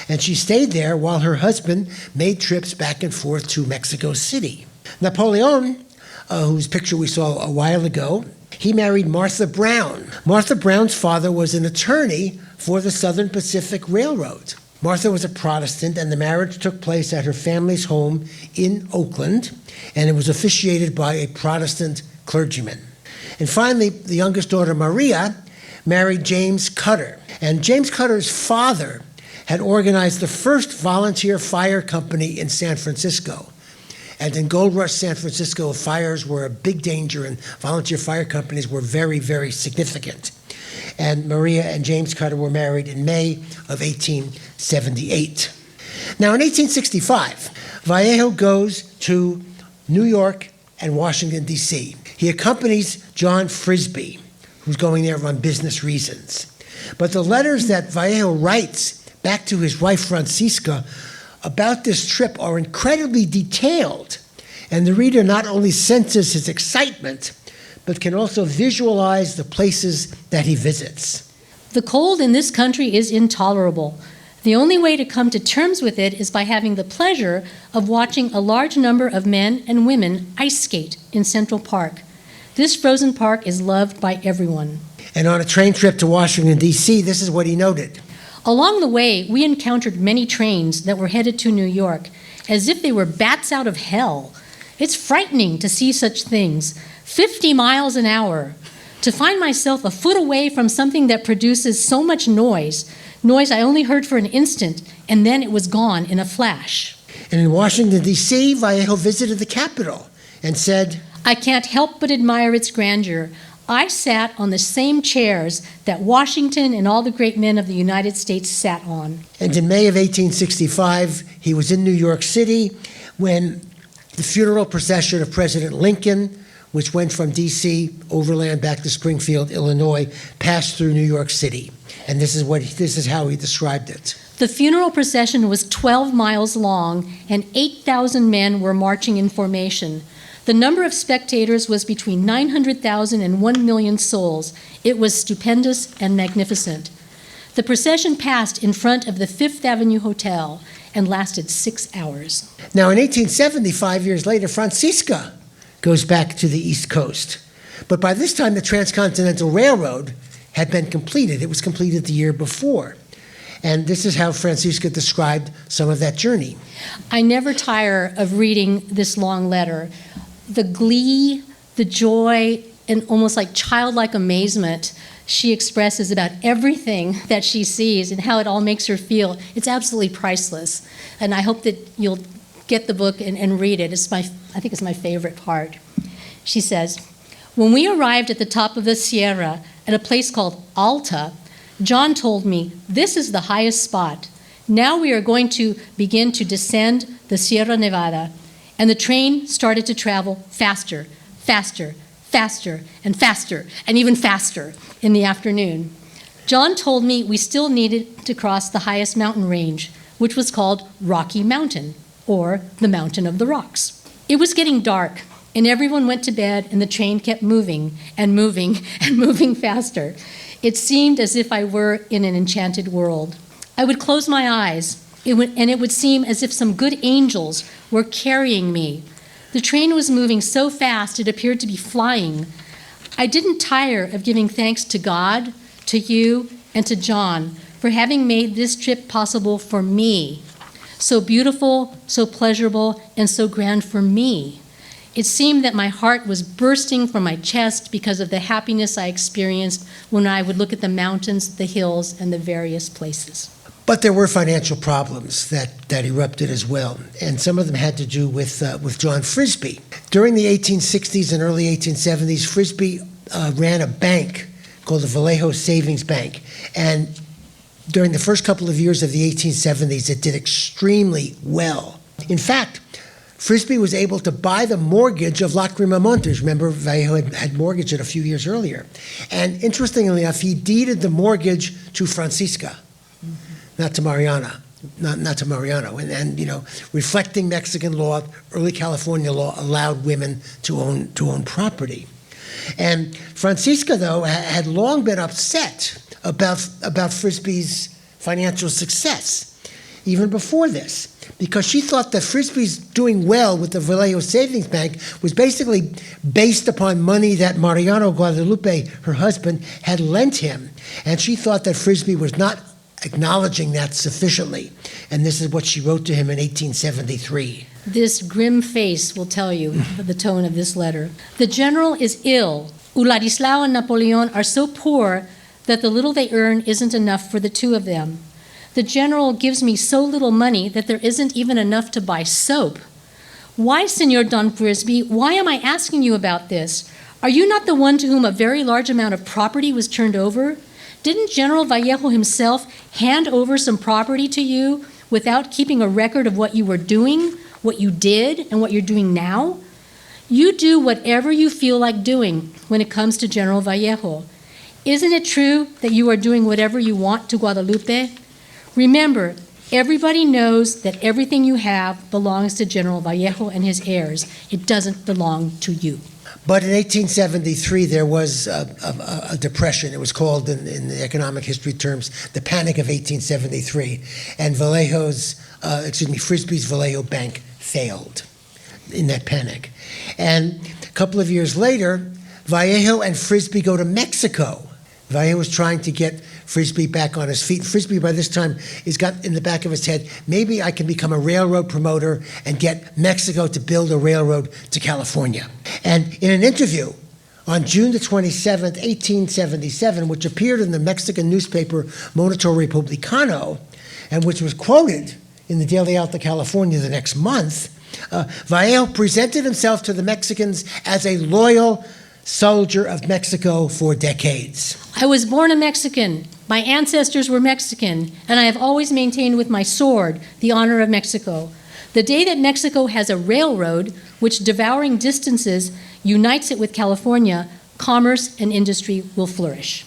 And she stayed there while her husband made trips back and forth to Mexico City. Napoleon, whose picture we saw a while ago, he married Martha Brown. Martha Brown's father was an attorney for the Southern Pacific Railroad. Martha was a Protestant, and the marriage took place at her family's home in Oakland, and it was officiated by a Protestant clergyman. And finally, the youngest daughter, Maria, married James Cutter. And James Cutter's father had organized the first volunteer fire company in San Francisco. And in Gold Rush, San Francisco, fires were a big danger, and volunteer fire companies were very, very significant. And Maria and James Cutter were married in May of 1878. Now, in 1865, Vallejo goes to New York and Washington, D.C. He accompanies John Frisbee, who's going there on business reasons. But the letters that Vallejo writes back to his wife, Francisca, about this trip are incredibly detailed, and the reader not only senses his excitement, but can also visualize the places that he visits. The cold in this country is intolerable. The only way to come to terms with it is by having the pleasure of watching a large number of men and women ice skate in Central Park. This frozen park is loved by everyone. And on a train trip to Washington, D.C., this is what he noted. Along the way, we encountered many trains that were headed to New York, as if they were bats out of hell. It's frightening to see such things. 50 miles an hour. To find myself a foot away from something that produces so much noise I only heard for an instant, and then it was gone in a flash. And in Washington, D.C., Vallejo visited the Capitol and said, I can't help but admire its grandeur. I sat on the same chairs that Washington and all the great men of the United States sat on. And in May of 1865, he was in New York City when the funeral procession of President Lincoln, which went from D.C. overland back to Springfield, Illinois, passed through New York City. And this is how he described it. The funeral procession was 12 miles long, and 8,000 men were marching in formation. The number of spectators was between 900,000 and 1 million souls. It was stupendous and magnificent. The procession passed in front of the Fifth Avenue Hotel and lasted 6 hours. Now, in 1870, 5 years later, Francisca goes back to the East Coast. But by this time, the Transcontinental Railroad had been completed. It was completed the year before. And this is how Francisca described some of that journey. I never tire of reading this long letter. The glee, the joy, and almost like childlike amazement she expresses about everything that she sees and how it all makes her feel, it's absolutely priceless. And I hope that you'll get the book and read it. I think it's my favorite part. She says, when we arrived at the top of the Sierra at a place called Alta, John told me, this is the highest spot. Now we are going to begin to descend the Sierra Nevada. And the train started to travel faster, faster, faster, and faster, and even faster in the afternoon. John told me we still needed to cross the highest mountain range, which was called Rocky Mountain, or the Mountain of the Rocks. It was getting dark, and everyone went to bed, and the train kept moving and moving and moving faster. It seemed as if I were in an enchanted world. I would close my eyes, and it would seem as if some good angels were carrying me. The train was moving so fast it appeared to be flying. I didn't tire of giving thanks to God, to you, and to John for having made this trip possible for me. So beautiful, so pleasurable, and so grand for me. It seemed that my heart was bursting from my chest because of the happiness I experienced when I would look at the mountains, the hills, and the various places. But there were financial problems that erupted as well, and some of them had to do with John Frisbee. During the 1860s and early 1870s, Frisbee ran a bank called the Vallejo Savings Bank, and during the first couple of years of the 1870s, it did extremely well. In fact, Frisbee was able to buy the mortgage of Lacrima Montes. Remember, Vallejo had mortgaged it a few years earlier. And interestingly enough, he deeded the mortgage to Francisca, not to Mariana. Not to Mariano. And reflecting Mexican law, early California law allowed women to own property. And Francisca, though, had long been upset about Frisbee's financial success, even before this. because she thought that Frisbee's doing well with the Vallejo Savings Bank was basically based upon money that Mariano Guadalupe, her husband, had lent him. And she thought that Frisbee was not acknowledging that sufficiently. And this is what she wrote to him in 1873. This grim face will tell you the tone of this letter. The general is ill. Uladislao and Napoleon are so poor that the little they earn isn't enough for the two of them. The general gives me so little money that there isn't even enough to buy soap. Why, Senor Don Frisbee, why am I asking you about this? Are you not the one to whom a very large amount of property was turned over? Didn't General Vallejo himself hand over some property to you without keeping a record of what you were doing, what you did, and what you're doing now? You do whatever you feel like doing when it comes to General Vallejo. Isn't it true that you are doing whatever you want to Guadalupe? Remember, everybody knows that everything you have belongs to General Vallejo and his heirs. It doesn't belong to you. But in 1873, there was a depression. It was called, in the economic history terms, the Panic of 1873. And Frisbee's Vallejo Bank failed in that panic. And a couple of years later, Vallejo and Frisbee go to Mexico. Vallejo was trying to get Frisbee back on his feet. Frisbee, by this time, has got in the back of his head, maybe I can become a railroad promoter and get Mexico to build a railroad to California. And in an interview on June the 27th, 1877, which appeared in the Mexican newspaper Monitor Republicano, and which was quoted in the Daily Alta California the next month, Vallejo presented himself to the Mexicans as a loyal soldier of Mexico for decades. I was born a Mexican. My ancestors were Mexican, and I have always maintained with my sword the honor of Mexico. The day that Mexico has a railroad, which devouring distances unites it with California, commerce and industry will flourish.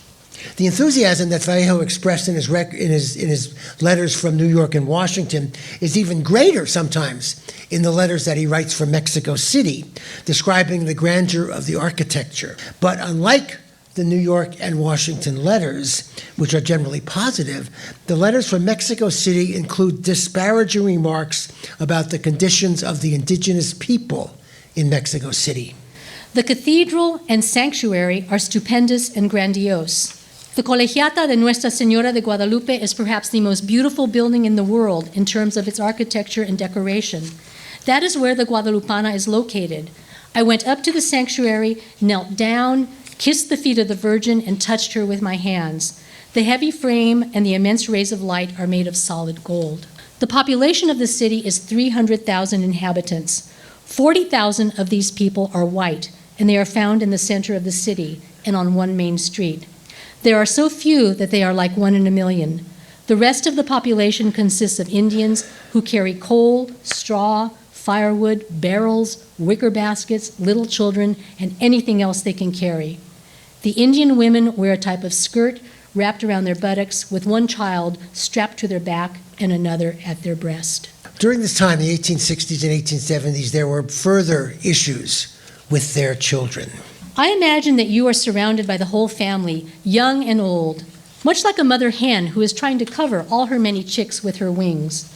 The enthusiasm that Vallejo expressed in his letters from New York and Washington is even greater sometimes in the letters that he writes from Mexico City, describing the grandeur of the architecture. But unlike the New York and Washington letters, which are generally positive, the letters from Mexico City include disparaging remarks about the conditions of the indigenous people in Mexico City. The cathedral and sanctuary are stupendous and grandiose. The Colegiata de Nuestra Señora de Guadalupe is perhaps the most beautiful building in the world in terms of its architecture and decoration. That is where the Guadalupana is located. I went up to the sanctuary, knelt down, kissed the feet of the Virgin, and touched her with my hands. The heavy frame and the immense rays of light are made of solid gold. The population of the city is 300,000 inhabitants. 40,000 of these people are white, and they are found in the center of the city and on one main street. There are so few that they are like 1 in a million. The rest of the population consists of Indians who carry coal, straw, firewood, barrels, wicker baskets, little children, and anything else they can carry. The Indian women wear a type of skirt wrapped around their buttocks with one child strapped to their back and another at their breast. During this time, the 1860s and 1870s, there were further issues with their children. I imagine that you are surrounded by the whole family, young and old, much like a mother hen who is trying to cover all her many chicks with her wings.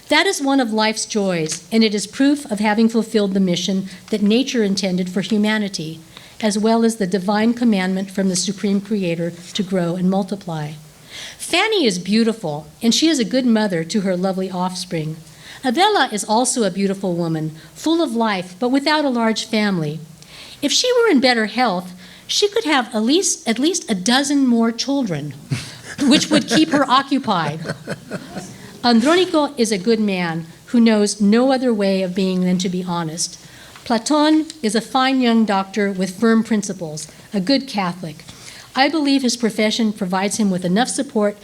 That is one of life's joys, and it is proof of having fulfilled the mission that nature intended for humanity, as well as the divine commandment from the Supreme Creator to grow and multiply. Fanny is beautiful, and she is a good mother to her lovely offspring. Adela is also a beautiful woman, full of life, but without a large family. If she were in better health, she could have at least a dozen more children, which would keep her occupied. Andronico is a good man who knows no other way of being than to be honest. Platon is a fine young doctor with firm principles, a good Catholic. I believe his profession provides him with enough support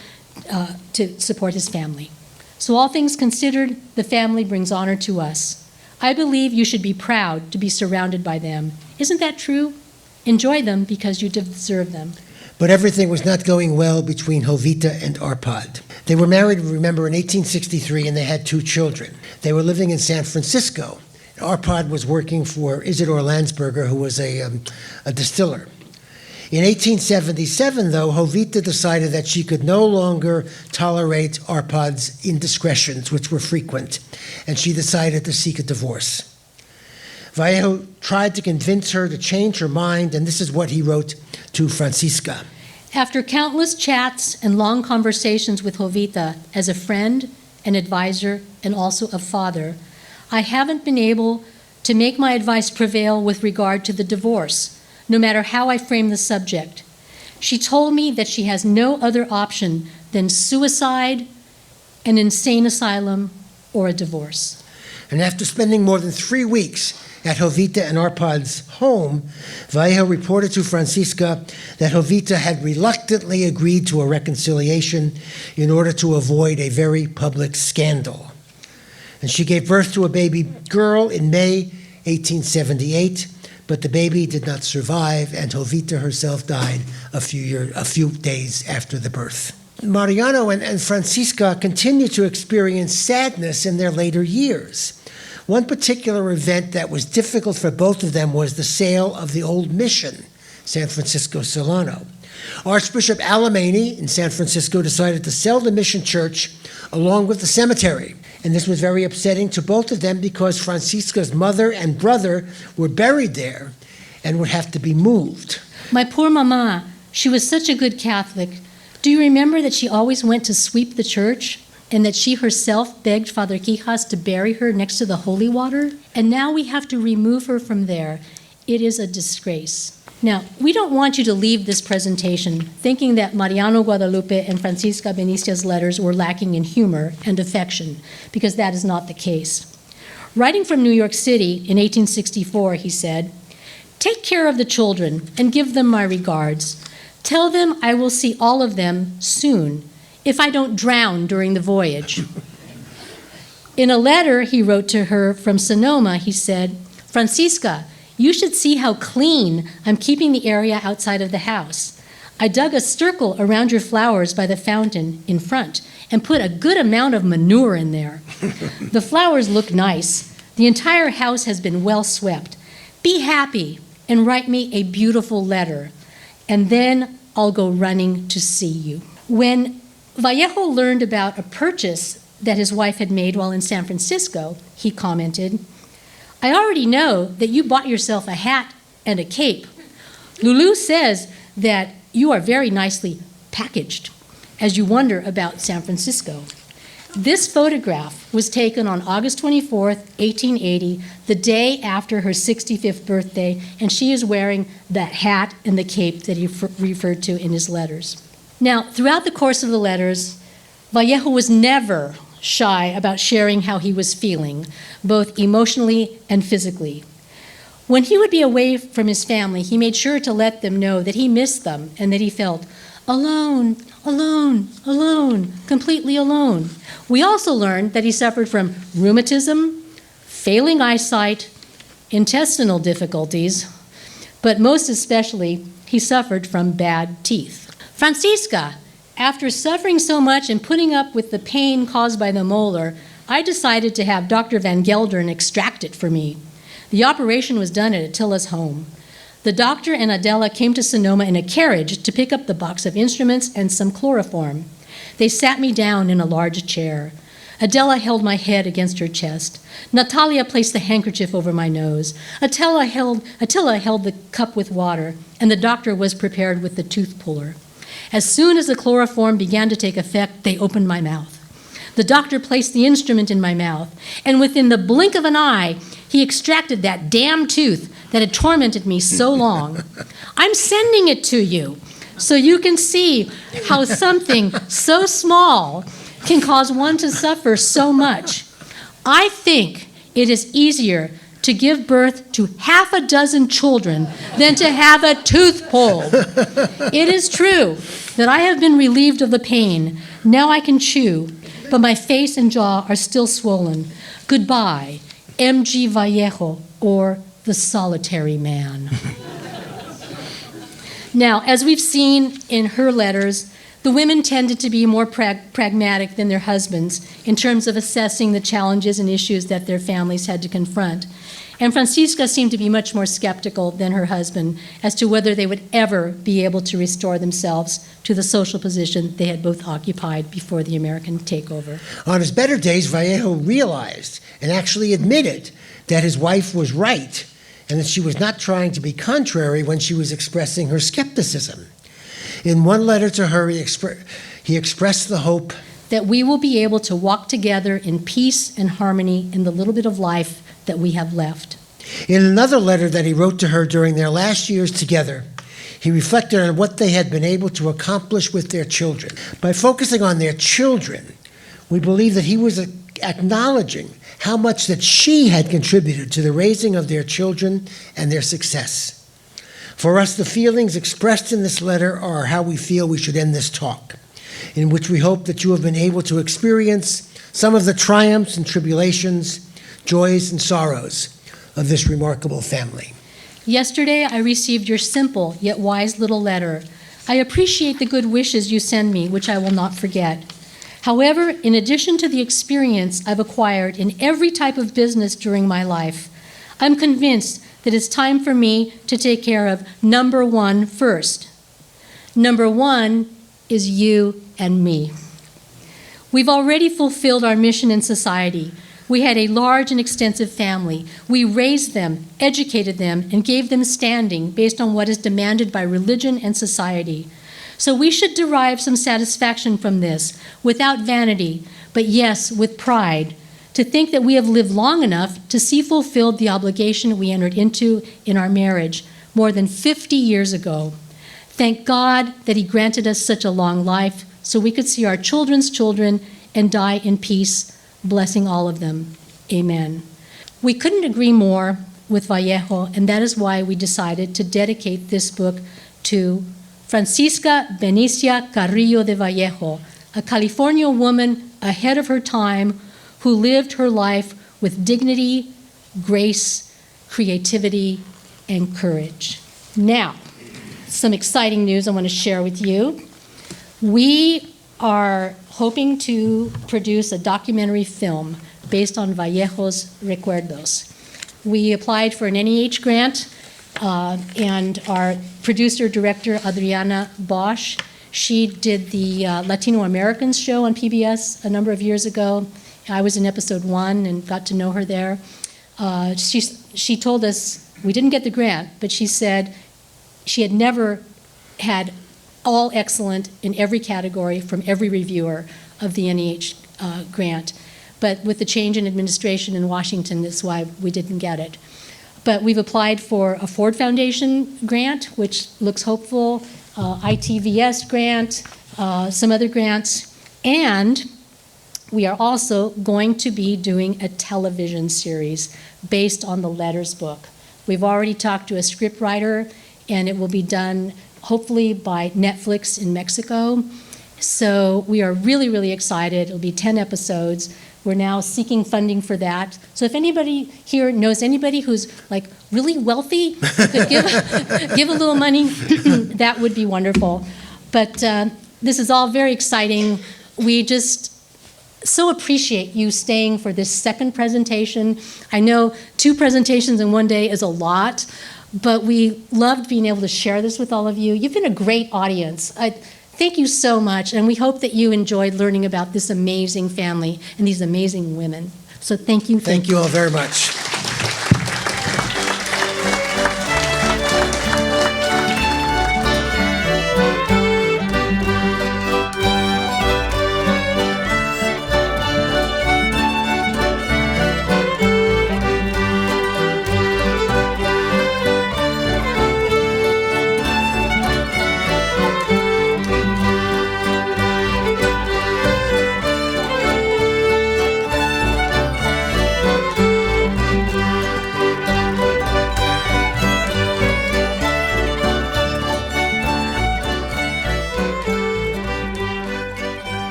to support his family. So all things considered, the family brings honor to us. I believe you should be proud to be surrounded by them. Isn't that true? Enjoy them because you deserve them. But everything was not going well between Jovita and Arpad. They were married, remember, in 1863, and they had 2 children. They were living in San Francisco. Arpad was working for Isidore Landsberger, who was a distiller. In 1877, though, Jovita decided that she could no longer tolerate Arpad's indiscretions, which were frequent, and she decided to seek a divorce. Vallejo tried to convince her to change her mind, and this is what he wrote to Francisca. After countless chats and long conversations with Jovita as a friend, an advisor, and also a father, I haven't been able to make my advice prevail with regard to the divorce, no matter how I frame the subject. She told me that she has no other option than suicide, an insane asylum, or a divorce. And after spending more than 3 weeks at Jovita and Arpad's home, Vallejo reported to Francisca that Jovita had reluctantly agreed to a reconciliation in order to avoid a very public scandal. And she gave birth to a baby girl in May 1878, but the baby did not survive, and Jovita herself died a few days after the birth. Mariano and Francisca continued to experience sadness in their later years. One particular event that was difficult for both of them was the sale of the old mission, San Francisco Solano. Archbishop Alemany in San Francisco decided to sell the mission church along with the cemetery. And this was very upsetting to both of them because Francisca's mother and brother were buried there and would have to be moved. My poor mama, she was such a good Catholic. Do you remember that she always went to sweep the church and that she herself begged Father Quijas to bury her next to the holy water? And now we have to remove her from there. It is a disgrace. Now, we don't want you to leave this presentation thinking that Mariano Guadalupe and Francisca Benicia's letters were lacking in humor and affection, because that is not the case. Writing from New York City in 1864, he said, "Take care of the children and give them my regards. Tell them I will see all of them soon, if I don't drown during the voyage." In a letter he wrote to her from Sonoma, he said, "Francisca, you should see how clean I'm keeping the area outside of the house. I dug a circle around your flowers by the fountain in front and put a good amount of manure in there. The flowers look nice. The entire house has been well swept. Be happy and write me a beautiful letter, and then I'll go running to see you." When Vallejo learned about a purchase that his wife had made while in San Francisco, he commented, "I already know that you bought yourself a hat and a cape. Lulu says that you are very nicely packaged as you wonder about San Francisco." This photograph was taken on August 24th, 1880, the day after her 65th birthday, and she is wearing that hat and the cape that he referred to in his letters. Now, throughout the course of the letters, Vallejo was never shy about sharing how he was feeling, both emotionally and physically. When he would be away from his family, he made sure to let them know that he missed them and that he felt alone, alone, alone, completely alone. We also learned that he suffered from rheumatism, failing eyesight, intestinal difficulties, but most especially, he suffered from bad teeth. Francisca, after suffering so much and putting up with the pain caused by the molar, I decided to have Dr. Van Geldern extract it for me. The operation was done at Attila's home. The doctor and Adela came to Sonoma in a carriage to pick up the box of instruments and some chloroform. They sat me down in a large chair. Adela held my head against her chest. Natalia placed the handkerchief over my nose. Attila held the cup with water, and the doctor was prepared with the tooth puller. As soon as the chloroform began to take effect, they opened my mouth. The doctor placed the instrument in my mouth, and within the blink of an eye, he extracted that damn tooth that had tormented me so long. I'm sending it to you so you can see how something so small can cause one to suffer so much. I think it is easier to give birth to half a dozen children than to have a tooth pulled. It is true that I have been relieved of the pain. Now I can chew, but my face and jaw are still swollen. Goodbye, M.G. Vallejo, or the solitary man. Now, as we've seen in her letters, The women tended to be more pragmatic than their husbands in terms of assessing the challenges and issues that their families had to confront. And Francisca seemed to be much more skeptical than her husband as to whether they would ever be able to restore themselves to the social position they had both occupied before the American takeover. On his better days, Vallejo realized and actually admitted that his wife was right and that she was not trying to be contrary when she was expressing her skepticism. In one letter to her, he expressed the hope that we will be able to walk together in peace and harmony in the little bit of life that we have left. In another letter that he wrote to her during their last years together, he reflected on what they had been able to accomplish with their children. By focusing on their children, we believe that he was acknowledging how much that she had contributed to the raising of their children and their success. For us, the feelings expressed in this letter are how we feel we should end this talk, in which we hope that you have been able to experience some of the triumphs and tribulations, joys and sorrows of this remarkable family. Yesterday, I received your simple yet wise little letter. I appreciate the good wishes you send me, which I will not forget. However, in addition to the experience I've acquired in every type of business during my life, I'm convinced that it's time for me to take care of number one first. Number one is you and me. We've already fulfilled our mission in society. We had a large and extensive family. We raised them, educated them, and gave them standing based on what is demanded by religion and society. So we should derive some satisfaction from this, without vanity, but yes, with pride, to think that we have lived long enough to see fulfilled the obligation we entered into in our marriage more than 50 years ago. Thank God that He granted us such a long life so we could see our children's children and die in peace, blessing all of them. Amen. We couldn't agree more with Vallejo, and that is why we decided to dedicate this book to Francisca Benicia Carrillo de Vallejo, a California woman ahead of her time who lived her life with dignity, grace, creativity, and courage. Now, some exciting news I want to share with you. We are hoping to produce a documentary film based on Vallejo's recuerdos. We applied for an NEH grant, and our producer-director, Adriana Bosch, she did the Latino Americans show on PBS a number of years ago. I was in episode 1 and got to know her there. She told us, we didn't get the grant, but she said she had never had all excellent in every category from every reviewer of the NEH grant. But with the change in administration in Washington, that's why we didn't get it. But we've applied for a Ford Foundation grant, which looks hopeful, ITVS grant, some other grants, and we are also going to be doing a television series based on the Letters book. We've already talked to a scriptwriter, and it will be done hopefully by Netflix in Mexico. So we are really, really excited. It'll be 10 episodes. We're now seeking funding for that. So if anybody here knows anybody who's like really wealthy, could give a little money, that would be wonderful. But this is all very exciting. We just so appreciate you staying for this second presentation. I know 2 presentations in one day is a lot, but we loved being able to share this with all of you. You've been a great audience. Thank you so much, and we hope that you enjoyed learning about this amazing family and these amazing women. So thank you. Thank you all very much.